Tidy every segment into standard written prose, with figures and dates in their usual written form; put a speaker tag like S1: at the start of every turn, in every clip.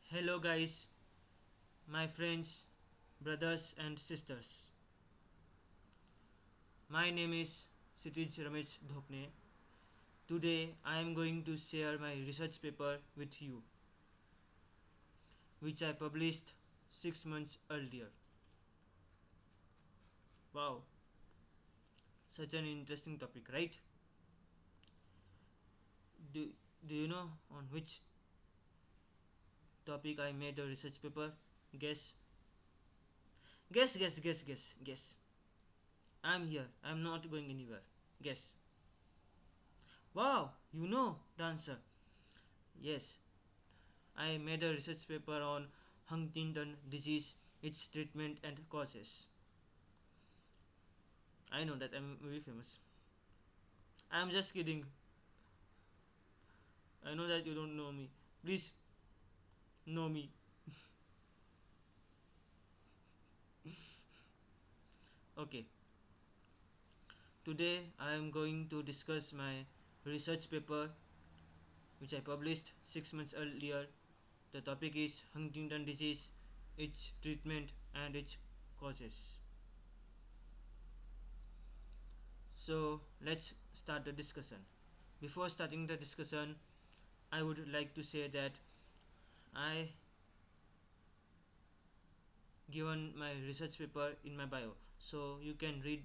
S1: Hello, guys, my friends, brothers, and sisters. My name is Kshitij Ramesh Dhokne. Today, I am going to share my research paper with you, which I published 6 months earlier. Wow, such an interesting topic, right? Do, do you know on which topic I made a research paper? Guess? Guess. I'm here. I'm not going anywhere. Guess. Wow, you know the answer. Yes, I made a research paper on Huntington disease, its treatment and causes. I know that I'm very famous. I'm just kidding. I know that you don't know me. Please know me. Okay. Today I am going to discuss my research paper which I published 6 months earlier. The topic is Huntington disease, its treatment and its causes. So let's start the discussion. Before starting the discussion, I would like to say that I given my research paper in my bio, so you can read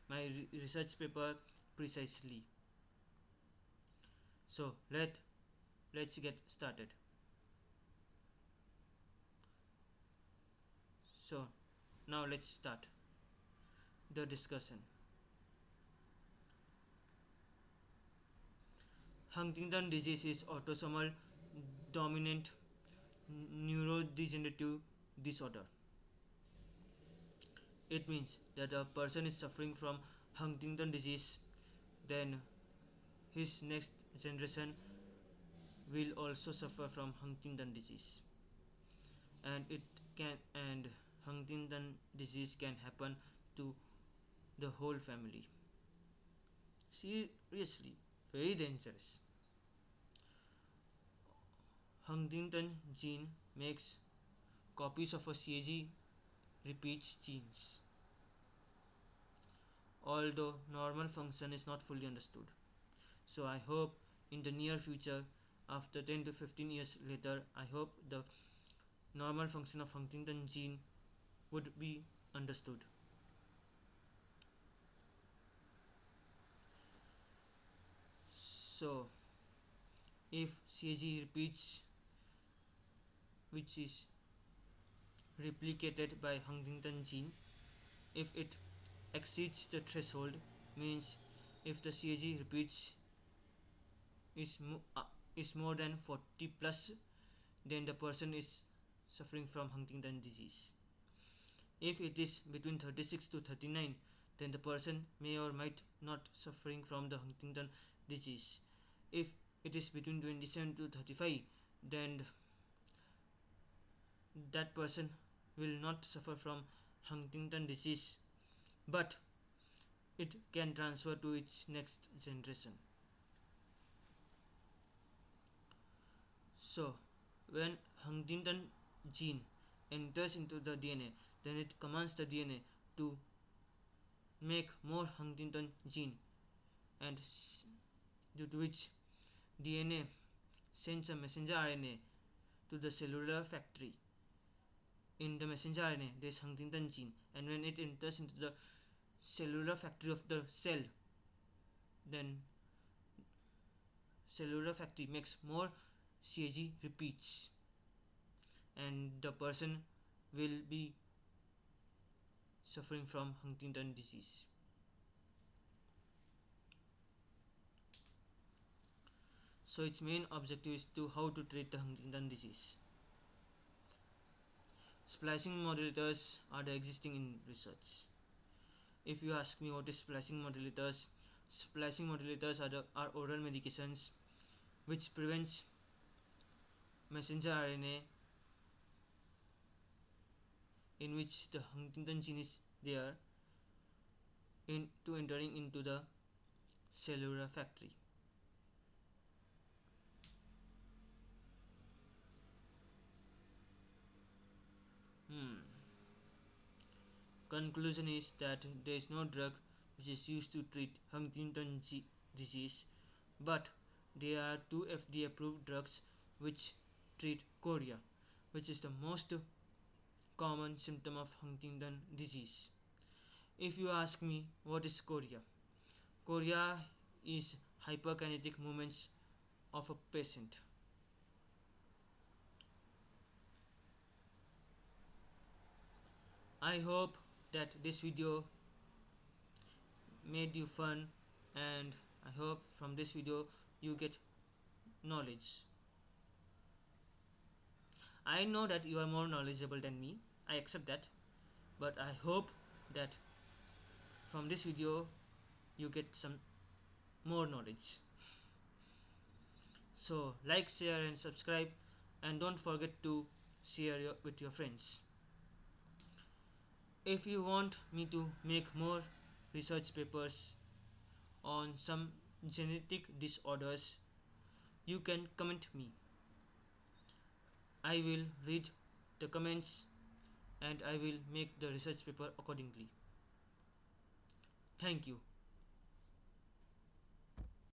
S1: my research paper precisely. So let's get started. So now let's start the discussion. Huntington disease is autosomal dominant neurodegenerative disorder. It means that a person is suffering from Huntington disease, then his next generation will also suffer from Huntington disease, and it can and Huntington disease can happen to the whole family. Seriously, very dangerous. Huntington gene makes copies of a CAG repeats genes, although normal function is not fully understood. So I hope in the near future, after 10 to 15 years later, I hope the normal function of Huntington gene would be understood. So if CAG repeats, which is replicated by Huntington gene, if it exceeds the threshold, means if the CAG repeats is, is more than 40 plus, then the person is suffering from Huntington disease. If it is between 36 to 39, then the person may or might not suffering from the Huntington disease. If it is between 27 to 35, then that person will not suffer from Huntington disease, but it can transfer to its next generation. So when Huntington gene enters into the DNA, then it commands the DNA to make more Huntington gene, and due to which DNA sends a messenger RNA to the cellular factory. In the messenger RNA there is Huntington gene, and when it enters into the cellular factory of the cell, then cellular factory makes more CAG repeats, and the person will be suffering from Huntington disease. So its main objective is to how to treat the Huntington disease. Splicing modulators are the existing in research. If you ask me what is splicing modulators are oral medications which prevents messenger RNA in which the Huntington gene is there into entering into the cellular factory. Conclusion is that there is no drug which is used to treat Huntington disease, but there are two FDA-approved drugs which treat chorea, which is the most common symptom of Huntington disease. If you ask me what is chorea, chorea is hyperkinetic movements of a patient. I hope that this video made you fun, and I hope from this video you get knowledge. I know that you are more knowledgeable than me, I accept that, but I hope that from this video you get some more knowledge. So like, share and subscribe, and don't forget to share with your friends. If you want me to make more research papers on some genetic disorders, you can comment me. I will read the comments and I will make the research paper accordingly. Thank you.